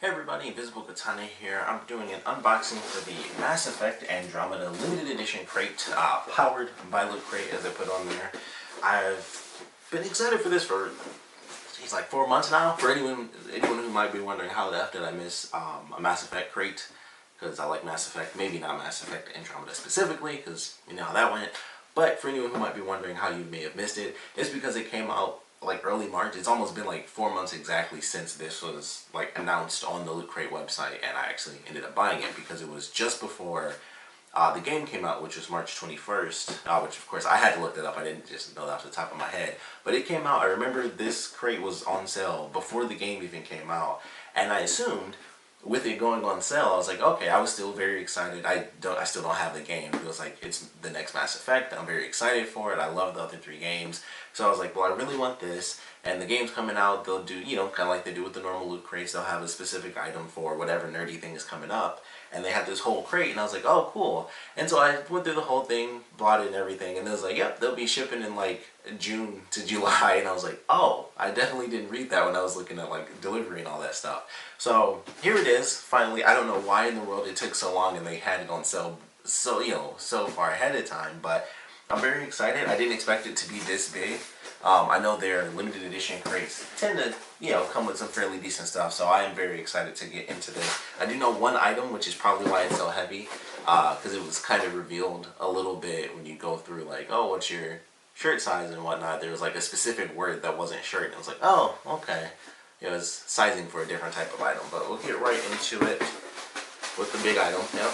Hey everybody, Invisiblekatana here. I'm doing an unboxing for the Mass Effect Andromeda limited edition crate, powered by Lootcrate, as I put on there. I've been excited for this for, geez, like 4 months now. For anyone who might be wondering how the F did I miss a Mass Effect crate, because I like Mass Effect, maybe not Mass Effect Andromeda specifically, because you know how that went. But for anyone who might be wondering how you may have missed it, it's because it came out like early March. It's almost been like 4 months exactly since this was like announced on the Loot Crate website, and I actually ended up buying it because it was just before the game came out, which was March 21st, which of course I had to look that up. I didn't just know that off the top of my head, but it came out. I remember this crate was on sale before the game even came out, and I assumed with it going on sale, I was like, okay, I was still very excited. I still don't have the game. It was like, it's the next Mass Effect. I'm very excited for it. I love the other 3 games. So I was like, well, I really want this. And the game's coming out. They'll do, you know, kind of like they do with the normal loot crates. They'll have a specific item for whatever nerdy thing is coming up. And they had this whole crate, and I was like, oh, cool. And so I went through the whole thing, bought it and everything, and it was like, yep, they'll be shipping in like June to July. And I was like, oh, I definitely didn't read that when I was looking at like delivery and all that stuff. So here it is, finally. I don't know why in the world it took so long and they had it on sale so far ahead of time, but I'm very excited. I didn't expect it to be this big. I know their limited edition crates tend to, you know, come with some fairly decent stuff, so I am very excited to get into this. I do know one item, which is probably why it's so heavy, because it was kind of revealed a little bit when you go through, like, oh, what's your shirt size and whatnot. There was like a specific word that wasn't shirt, and I was like, oh, okay. It was sizing for a different type of item, but we'll get right into it with the big item. Yep.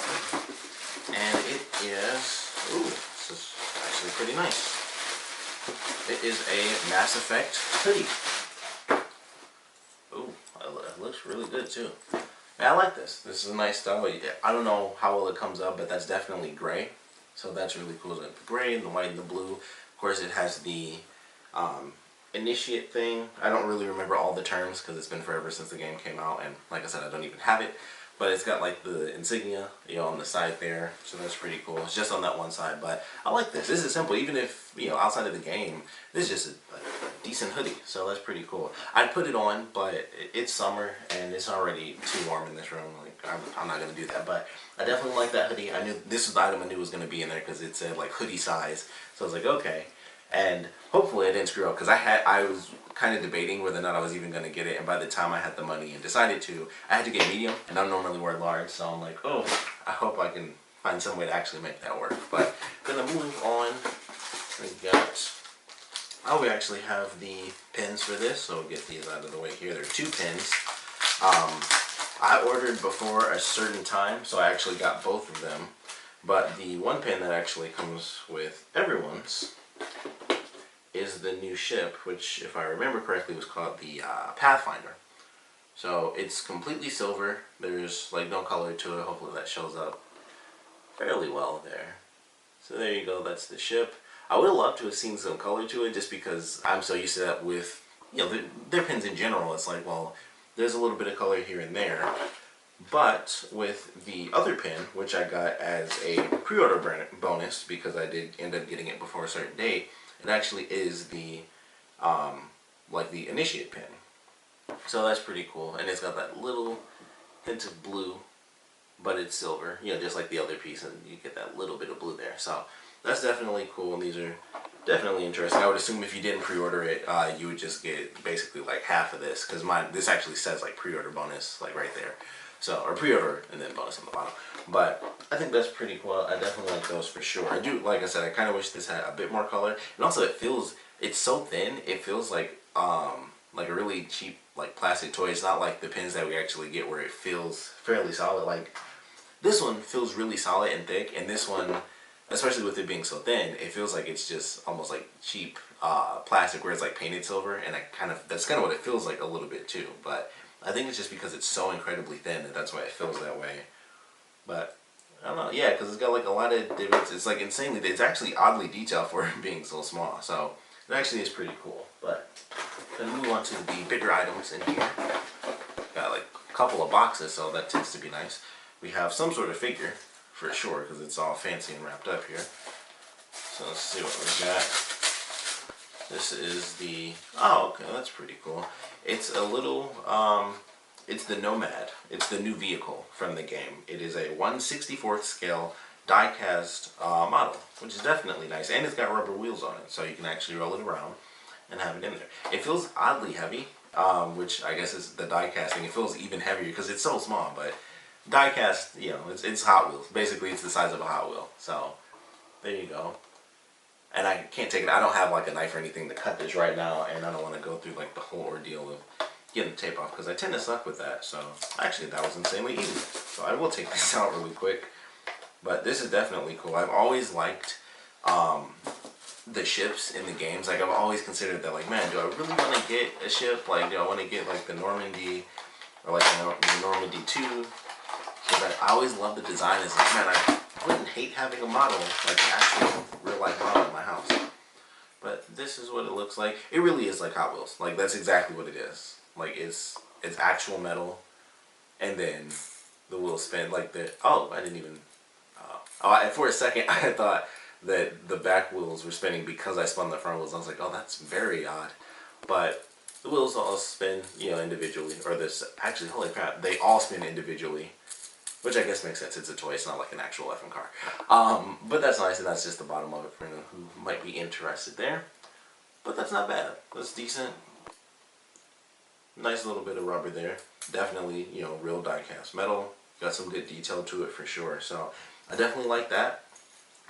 And it is, ooh, this is actually pretty nice. It is a Mass Effect hoodie. Ooh, it looks really good too. Yeah, I like this. This is a nice style. I don't know how well it comes up, but that's definitely gray. So that's really cool. The gray and the white and the blue. Of course, it has the initiate thing. I don't really remember all the terms because it's been forever since the game came out, and like I said, I don't even have it. But it's got like the insignia, you know, on the side there, so that's pretty cool. It's just on that one side, but I like this. This is simple, even if, you know, outside of the game, this is just a decent hoodie, so that's pretty cool. I'd put it on, but it's summer and it's already too warm in this room. Like, I'm not gonna do that, but I definitely like that hoodie. I knew this was the item I knew was gonna be in there because it said like hoodie size, so I was like, okay. And hopefully I didn't screw up, because I was kind of debating whether or not I was even going to get it, and by the time I had the money and decided to, I had to get medium, and I normally wear large, so I'm like, oh, I hope I can find some way to actually make that work. But gonna move on. We actually have the pins for this, so we'll get these out of the way here. There are 2 pins. I ordered before a certain time, so I actually got both of them, but the one pin that actually comes with everyone's is the new ship, which, if I remember correctly, was called the Pathfinder. So it's completely silver. There's like no color to it. Hopefully that shows up fairly well there. So there you go. That's the ship. I would have loved to have seen some color to it, just because I'm so used to that with, you know, their pins in general. It's like, well, there's a little bit of color here and there. But with the other pin, which I got as a pre-order bonus because I did end up getting it before a certain date, it actually is the like the initiate pin. So that's pretty cool, and it's got that little hint of blue, but it's silver, you know, just like the other piece, and you get that little bit of blue there. So that's definitely cool, and these are definitely interesting. I would assume if you didn't pre-order it, you would just get basically like half of this, because this actually says like pre-order bonus like right there. So, or pre-order and then bonus on the bottom. But I think that's pretty cool. I definitely like those for sure. I do, like I said, I kind of wish this had a bit more color. And also it's so thin, it feels like a really cheap like plastic toy. It's not like the pins that we actually get where it feels fairly solid. Like, this one feels really solid and thick, and this one, especially with it being so thin, it feels like it's just almost like cheap plastic where it's like painted silver, and that's kind of what it feels like a little bit too. But I think it's just because it's so incredibly thin that's why it feels that way. But I don't know, yeah, because it's got like a lot of divots. It's like insanely, it's actually oddly detailed for it being so small. So it actually is pretty cool. But then move on to the bigger items in here. Got like a couple of boxes, so that tends to be nice. We have some sort of figure for sure, because it's all fancy and wrapped up here. So let's see what we got. This is the, oh, okay, that's pretty cool. It's a little It's the Nomad. It's the new vehicle from the game. It is a 1/64th scale die-cast model, which is definitely nice. And it's got rubber wheels on it, so you can actually roll it around and have it in there. It feels oddly heavy, which I guess is the die casting. It feels even heavier because it's so small, but die cast, you know, it's Hot Wheels. Basically, it's the size of a Hot Wheel. So there you go. And I can't take it. I don't have like a knife or anything to cut this right now, and I don't want to go through like the whole ordeal of getting the tape off because I tend to suck with that. So actually, that was insanely easy. So I will take this out really quick. But this is definitely cool. I've always liked the ships in the games. Like I've always considered that, like, man, do I really want to get a ship? Like, do I want to get like the Normandy or like the Normandy 2? Because I always love the design. It's like, man, I wouldn't hate having a model, like an actual real life model in my house. But this is what it looks like. It really is like Hot Wheels. Like that's exactly what it is. Like it's actual metal, and then the wheels spin like the. Oh, I didn't even. For a second, I thought that the back wheels were spinning because I spun the front wheels. I was like, oh, that's very odd. But the wheels all spin, you know, individually. Or this, actually, holy crap, they all spin individually. Which I guess makes sense. It's a toy. It's not like an actual effing car. But that's nice, and that's just the bottom of it for anyone who might be interested there. But that's not bad. That's decent. Nice little bit of rubber there. Definitely, you know, real die-cast metal. Got some good detail to it for sure. So I definitely like that.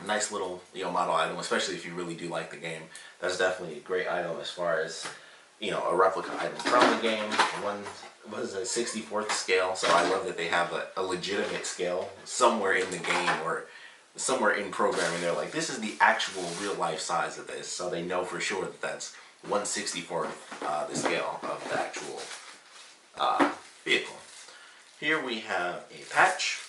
Nice little, you know, model item, especially if you really do like the game. That's definitely a great item as far as, you know, a replica item from the game. One was a 64th scale, so I love that they have a legitimate scale somewhere in the game or somewhere in programming. They're like, this is the actual real life size of this, so they know for sure that that's 1/64th the scale of the actual vehicle. Here we have a patch.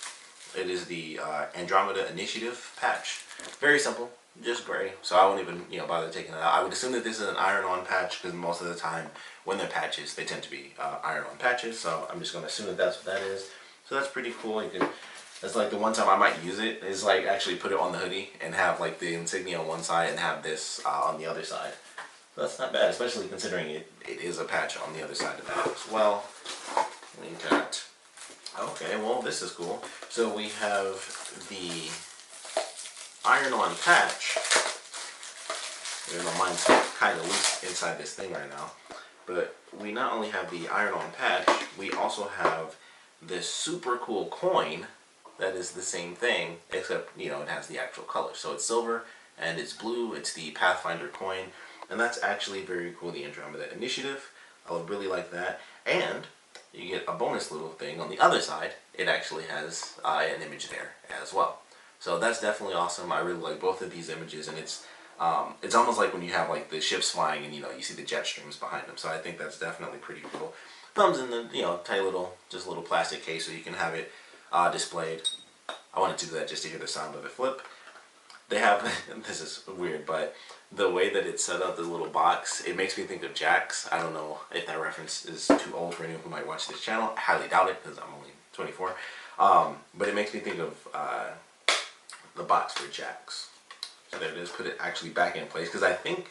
It is the Andromeda Initiative patch. Very simple, just gray. So I won't even, you know, bother taking it out. I would assume that this is an iron-on patch because most of the time when they're patches, they tend to be iron-on patches. So I'm just going to assume that that's what that is. So that's pretty cool. You can. That's like the one time I might use it is like actually put it on the hoodie and have like the insignia on one side and have this on the other side. So that's not bad, especially considering it is a patch on the other side of that as well. We got. Okay, well this is cool. So we have the iron-on patch. You know, mine's kind of loose inside this thing right now. But we not only have the iron-on patch, we also have this super cool coin that is the same thing, except, you know, it has the actual color. So it's silver and it's blue. It's the Pathfinder coin. And that's actually very cool, the Andromeda Initiative. I would really like that. And you get a bonus little thing on the other side. It actually has an image there as well. So that's definitely awesome. I really like both of these images, and it's almost like when you have like the ships flying and, you know, you see the jet streams behind them. So I think that's definitely pretty cool. Comes in the, you know, tiny little, just a little plastic case so you can have it displayed. I wanted to do that just to hear the sound of it flip. They have, this is weird, but the way that it's set up, the little box, it makes me think of Jax. I don't know if that reference is too old for anyone who might watch this channel. I highly doubt it because I'm only 24. But it makes me think of the box for Jax. So there it is. Put it actually back in place because I think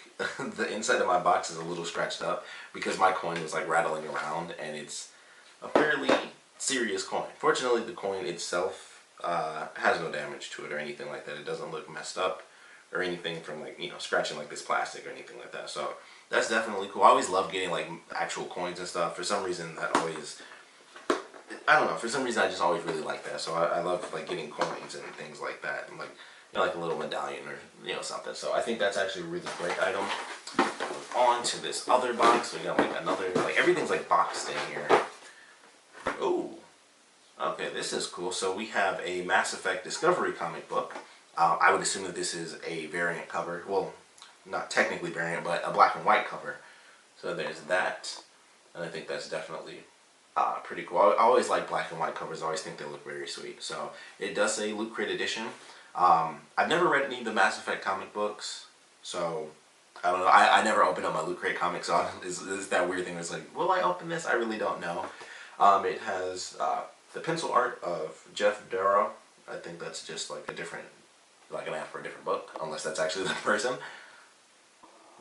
the inside of my box is a little scratched up because my coin was like rattling around, and it's a fairly serious coin. Fortunately, the coin itself has no damage to it or anything like that. It doesn't look messed up or anything from, like, you know, scratching like this plastic or anything like that. So that's definitely cool. I always love getting like actual coins and stuff. For some reason, that always, I don't know, for some reason I just always really like that. So I love like getting coins and things like that, and like, you know, like a little medallion or, you know, something. So I think that's actually a really great item. On to this other box. We got like another, like everything's like boxed in here. Oh, okay, this is cool. So we have a Mass Effect Discovery comic book. I would assume that this is a variant cover. Well, not technically variant, but a black and white cover. So there's that. And I think that's definitely pretty cool. I always like black and white covers. I always think they look very sweet. So it does say Lootcrate edition. I've never read any of the Mass Effect comic books. So I don't know. I never opened up my Lootcrate comic. So it's that weird thing where it's like, will I open this? I really don't know. It has the pencil art of Jeff Darrow. I think that's just like a different, like an ad for a different book, unless that's actually the person,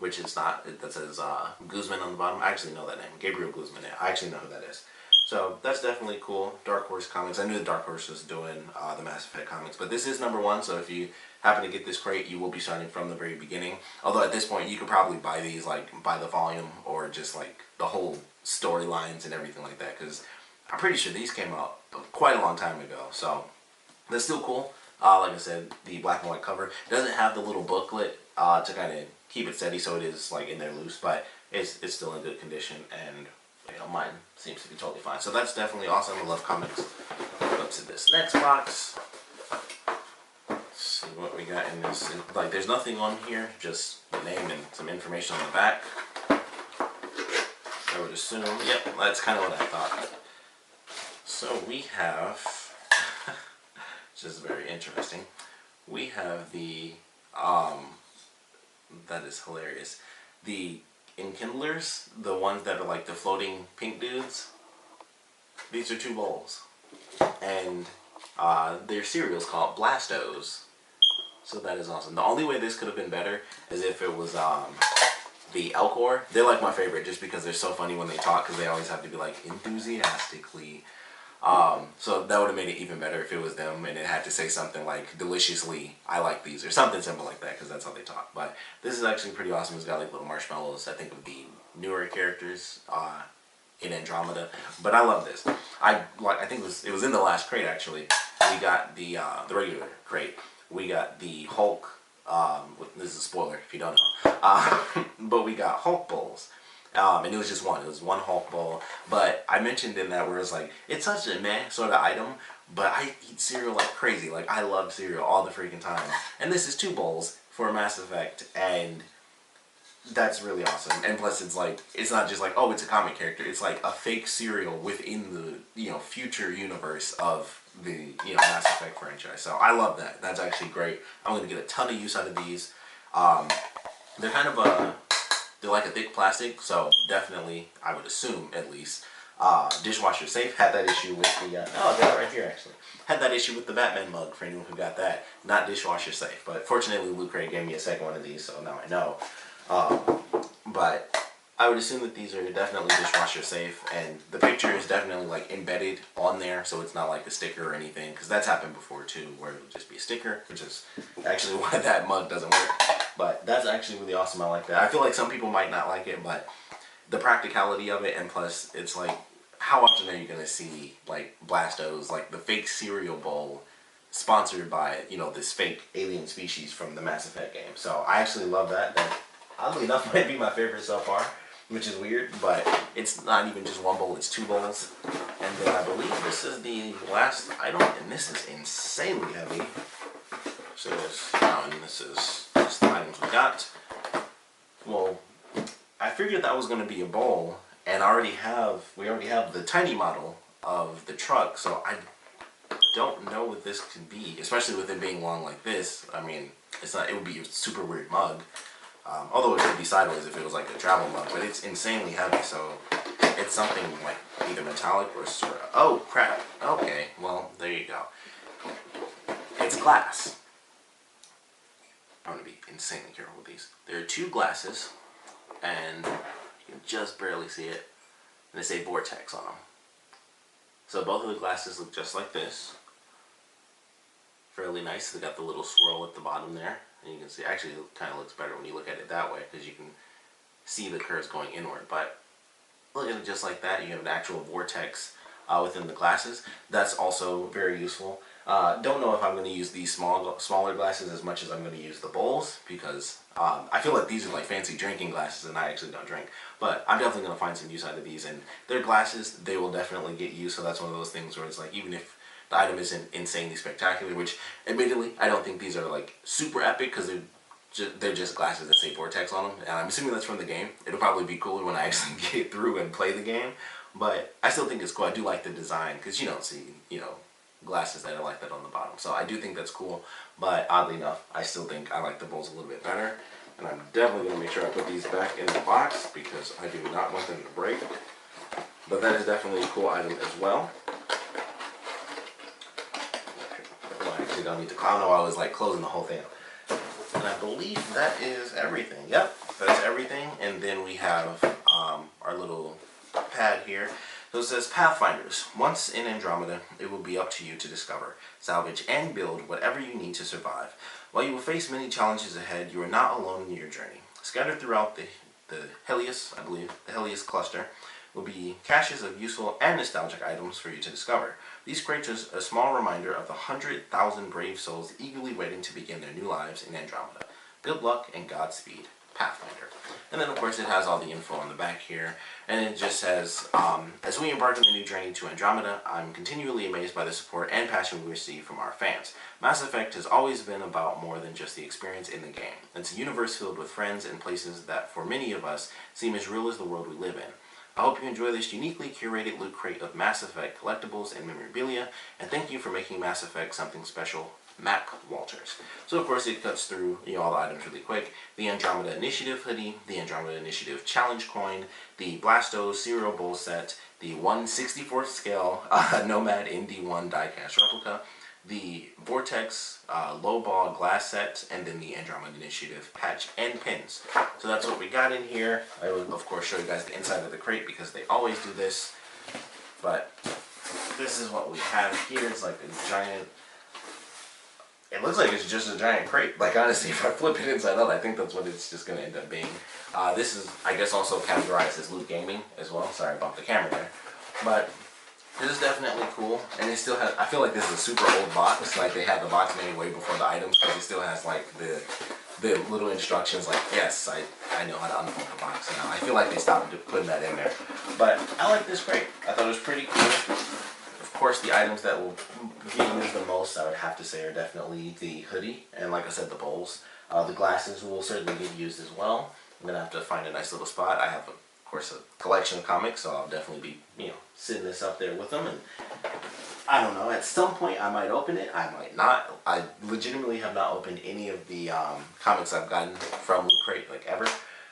which is not. That says Guzman on the bottom. I actually know that name, Gabriel Guzman. I actually know who that is. So that's definitely cool. Dark Horse Comics. I knew the Dark Horse was doing the Mass Effect comics, but this is #1. So if you happen to get this crate, you will be starting from the very beginning. Although at this point, you could probably buy these like by the volume or just like the whole storylines and everything like that. Because I'm pretty sure these came out quite a long time ago. So that's still cool. Like I said, the black and white cover doesn't have the little booklet to kind of keep it steady, so it is like in there loose, but it's still in good condition, and you know, mine seems to be totally fine. So that's definitely awesome. I love comics. Go to this next box. Let's see what we got in this. Like, there's nothing on here, just the name and some information on the back. I would assume. Yep, that's kind of what I thought. So we have, which is very interesting. We have the that is hilarious. The Enkindlers, the ones that are like the floating pink dudes. These are 2 bowls, and their cereal's called Blastos. So that is awesome. The only way this could have been better is if it was the Elcor. They're like my favorite just because they're so funny when they talk, because they always have to be like enthusiastically. So that would have made it even better if it was them and it had to say something like deliciously I like these or something simple like that, because that's how they talk. But this is actually pretty awesome. It's got like little marshmallows, I think, of the newer characters in Andromeda. But I love this. I think it was in the last crate actually. We got the regular crate. We got the Hulk. This is a spoiler if you don't know. But we got Hulk bowls. And it was just one. It was one Hulk bowl. But I mentioned in that where it's like, it's such a meh sort of item, but I eat cereal like crazy. Like, I love cereal all the freaking time. And this is 2 bowls for Mass Effect, and that's really awesome. And plus, it's like, it's not just like, oh, it's a comic character. It's like a fake cereal within the, you know, future universe of the, you know, Mass Effect franchise. So I love that. That's actually great. I'm going to get a ton of use out of these. They're kind of they're like a thick plastic, so definitely, I would assume at least, dishwasher safe. Had that issue with the, oh, I got it right here actually. Had that issue with the Batman mug for anyone who got that. Not dishwasher safe, but fortunately Lootcrate gave me a second one of these, so now I know. But I would assume that these are definitely dishwasher safe, and the picture is definitely like embedded on there, so it's not like a sticker or anything, because that's happened before too, where it would just be a sticker, which is actually why that mug doesn't work. But that's actually really awesome. I like that. I feel like some people might not like it, but the practicality of it, and plus it's like, how often are you going to see like Blastos, like the fake cereal bowl sponsored by, you know, this fake alien species from the Mass Effect game. So I actually love that. That oddly enough might be my favorite so far, which is weird, but it's not even just 1 bowl, it's 2 bowls. And then I believe this is the last item, and this is insanely heavy. So this down, this is just the items we got. Well, I figured that was going to be a bowl, and we already have the tiny model of the truck, so I don't know what this could be, especially with it being long like this. I mean, it's not, it would be a super weird mug. Although it could be sideways if it was like a travel mug, but it's insanely heavy, so it's something like either metallic or sort of, oh crap, okay, well, there you go. It's glass. I'm going to be insanely careful with these. There are 2 glasses, and you can just barely see it, and they say Vortex on them. So both of the glasses look just like this. Fairly nice. They got the little swirl at the bottom there, and you can see, actually it kind of looks better when you look at it that way, because you can see the curves going inward. But look at it just like that. You have an actual vortex within the glasses. That's also very useful. Don't know if I'm going to use these smaller glasses as much as I'm going to use the bowls, because I feel like these are like fancy drinking glasses and I actually don't drink. But I'm definitely going to find some use out of these, and they're glasses, they will definitely get used. So that's one of those things where it's like, even if the item isn't insanely spectacular, which admittedly I don't think these are like super epic, because they're just glasses that say Vortex on them, and I'm assuming that's from the game. It'll probably be cooler when I actually get through and play the game, but I still think it's cool. I do like the design, because you don't see, you know, glasses that are like that on the bottom. So I do think that's cool, but oddly enough, I still think I like the bowls a little bit better. And I'm definitely going to make sure I put these back in the box, because I do not want them to break. But that is definitely a cool item as well. Well, I actually don't need to, I don't know, I was like closing the whole thing. And I believe that is everything. Yep, that's everything. And then we have our little pad here. So it says, Pathfinders, once in Andromeda, it will be up to you to discover, salvage, and build whatever you need to survive. While you will face many challenges ahead, you are not alone in your journey. Scattered throughout the Helios, I believe, the Helios cluster, will be caches of useful and nostalgic items for you to discover. These crates are a small reminder of the 100,000 brave souls eagerly waiting to begin their new lives in Andromeda. Good luck and Godspeed, Pathfinder. And then of course it has all the info on the back here, and it just says, as we embark on a new journey to Andromeda, I'm continually amazed by the support and passion we receive from our fans. Mass Effect has always been about more than just the experience in the game. It's a universe filled with friends and places that for many of us seem as real as the world we live in. I hope you enjoy this uniquely curated loot crate of Mass Effect collectibles and memorabilia, and thank you for making Mass Effect something special, Mac Walters. So of course it cuts through all the items really quick. The Andromeda Initiative hoodie, the Andromeda Initiative challenge coin, the Blasto cereal bowl set, the 1/64th scale Nomad ND1 diecast replica, the Vortex lowball glass set, and then the Andromeda Initiative patch and pins. So that's what we got in here. I will of course show you guys the inside of the crate because they always do this. But this is what we have here. It's like a giant, it looks like it's just a giant crate. Like honestly, if I flip it inside out, I think that's what it's just going to end up being. This is, I guess, also categorized as loot gaming as well. Sorry about the camera there. But this is definitely cool, and it still has, I feel like this is a super old box, like they had the box made way before the items, but it still has like the little instructions like, yes, I know how to unfold the box now. I feel like they stopped putting that in there. But I like this crate. I thought it was pretty cool. Of course, the items that will get used the most, I would have to say, are definitely the hoodie, and like I said, the bowls. The glasses will certainly get used as well. I'm going to have to find a nice little spot. I have, of course, a collection of comics, so I'll definitely be, sitting this up there with them, and I don't know, at some point I might open it, I might not. I legitimately have not opened any of the comics I've gotten from Lootcrate, like, ever,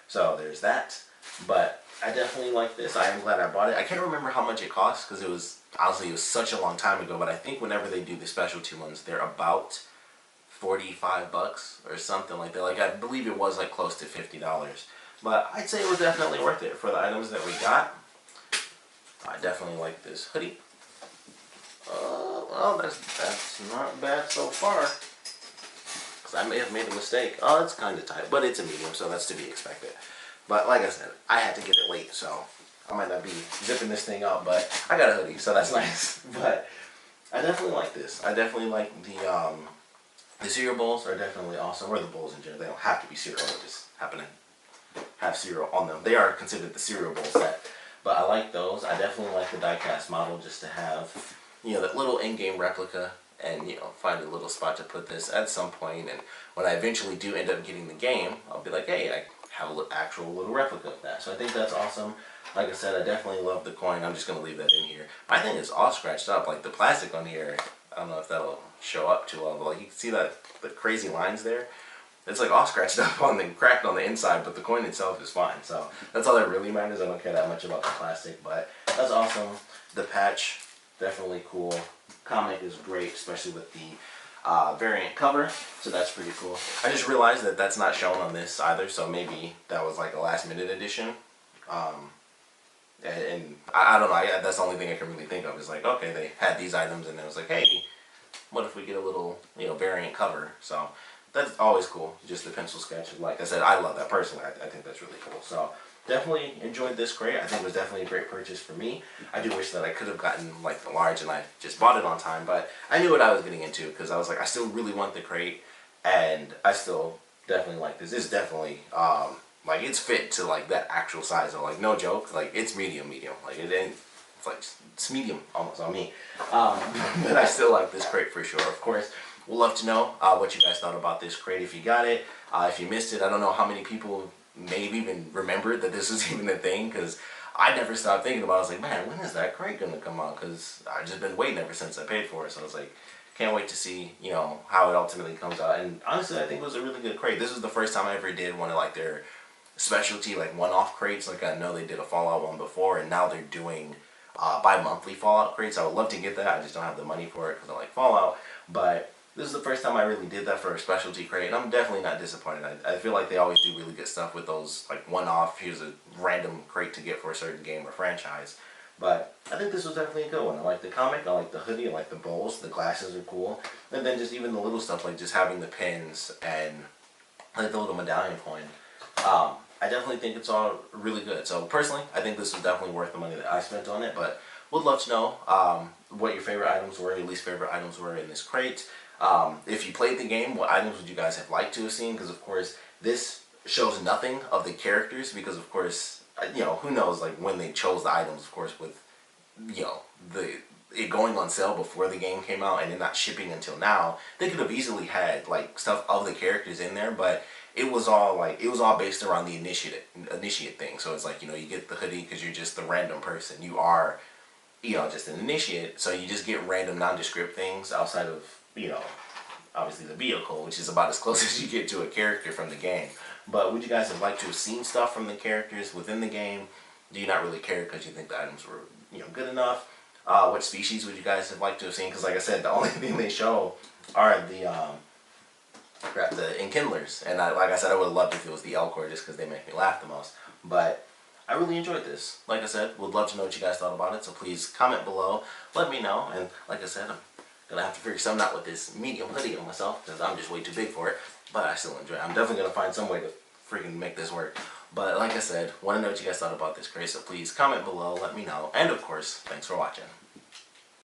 so there's that. But I definitely like this. I am glad I bought it. I can't remember how much it cost, because it was, honestly, it was such a long time ago, but I think whenever they do the specialty ones, they're about 45 bucks or something like that. Like, I believe it was like close to $50. But I'd say it was definitely worth it for the items that we got. I definitely like this hoodie. Well, that's not bad so far. Because I may have made a mistake. Oh, it's kind of tight, but it's a medium, so that's to be expected. But like I said, I had to get it late, so I might not be zipping this thing up, but I got a hoodie, so that's nice. But I definitely like this. I definitely like the cereal bowls are definitely awesome, or the bowls in general. They don't have to be cereal, they just happen to have cereal on them. They are considered the cereal bowl set. But I like those. I definitely like the diecast model just to have, that little in-game replica and, find a little spot to put this at some point. And when I eventually do end up getting the game, I'll be like, hey, I have an actual little replica of that. So I think that's awesome. Like I said, I definitely love the coin. I'm just going to leave that in here. My thing is all scratched up. Like the plastic on here, I don't know if that'll show up too well, but like you can see that the crazy lines there. It's like all scratched up cracked on the inside, but the coin itself is fine. So that's all that really matters. I don't care that much about the plastic, but that's awesome. The patch, definitely cool. Comic is great, especially with the variant cover. So that's pretty cool. I just realized that that's not shown on this either, so maybe that was like a last minute edition. And I don't know, that's the only thing I can really think of is like, okay, they had these items and it was like, hey, what if we get a little, variant cover? So that's always cool, just the pencil sketch. Like I said, I love that personally. I think that's really cool. So definitely enjoyed this crate. I think it was definitely a great purchase for me. I do wish that I could have gotten like the large and I just bought it on time, but I knew what I was getting into because I was like, I still really want the crate and I still definitely like this. It's definitely, like it's fit to like that actual size. So like no joke, like it's medium. Like it ain't, it's like, it's medium almost on me. But I still like this crate for sure. Of course, we'd love to know what you guys thought about this crate if you got it. If you missed it, I don't know how many people maybe even remembered that this was even a thing because I never stopped thinking about it. I was like, man, when is that crate going to come out? Because I've just been waiting ever since I paid for it. So I was like, can't wait to see, how it ultimately comes out. And honestly, I think it was a really good crate. This was the first time I ever did one of like their specialty like one-off crates. Like I know they did a Fallout one before and now they're doing bi-monthly Fallout crates. I would love to get that. I just don't have the money for it because I like Fallout. But this is the first time I really did that for a specialty crate, and I'm definitely not disappointed. I feel like they always do really good stuff with those, like one-off, here's a random crate to get for a certain game or franchise. But I think this was definitely a good one. I like the comic, I like the hoodie, I like the bowls, the glasses are cool. And then just even the little stuff like just having the pins and like the little medallion coin. I definitely think it's all really good. So personally, I think this was definitely worth the money that I spent on it. But would love to know what your favorite items were, your least favorite items were in this crate. If you played the game, what items would you guys have liked to have seen? Because of course, this shows nothing of the characters because of course, who knows like when they chose the items, of course, with it going on sale before the game came out and it not shipping until now, they could have easily had like stuff of the characters in there, but it was all based around the initiate thing. So it's like, you get the hoodie because you're just the random person. You are, just an initiate, so you just get random nondescript things outside of, obviously the vehicle, which is about as close as you get to a character from the game. But would you guys have liked to have seen stuff from the characters within the game? Do you not really care because you think the items were, good enough? What species would you guys have liked to have seen? Because like I said, the only thing they show are the enkindlers. And like I said, I would have loved if it was the Elcor just because they make me laugh the most. But I really enjoyed this. Like I said, would love to know what you guys thought about it. So please comment below. Let me know. And like I said, I'm going to have to figure something out with this medium hoodie on myself because I'm just way too big for it. But I still enjoy it. I'm definitely going to find some way to freaking make this work. But like I said, want to know what you guys thought about this crate, so please comment below, let me know, and of course, thanks for watching.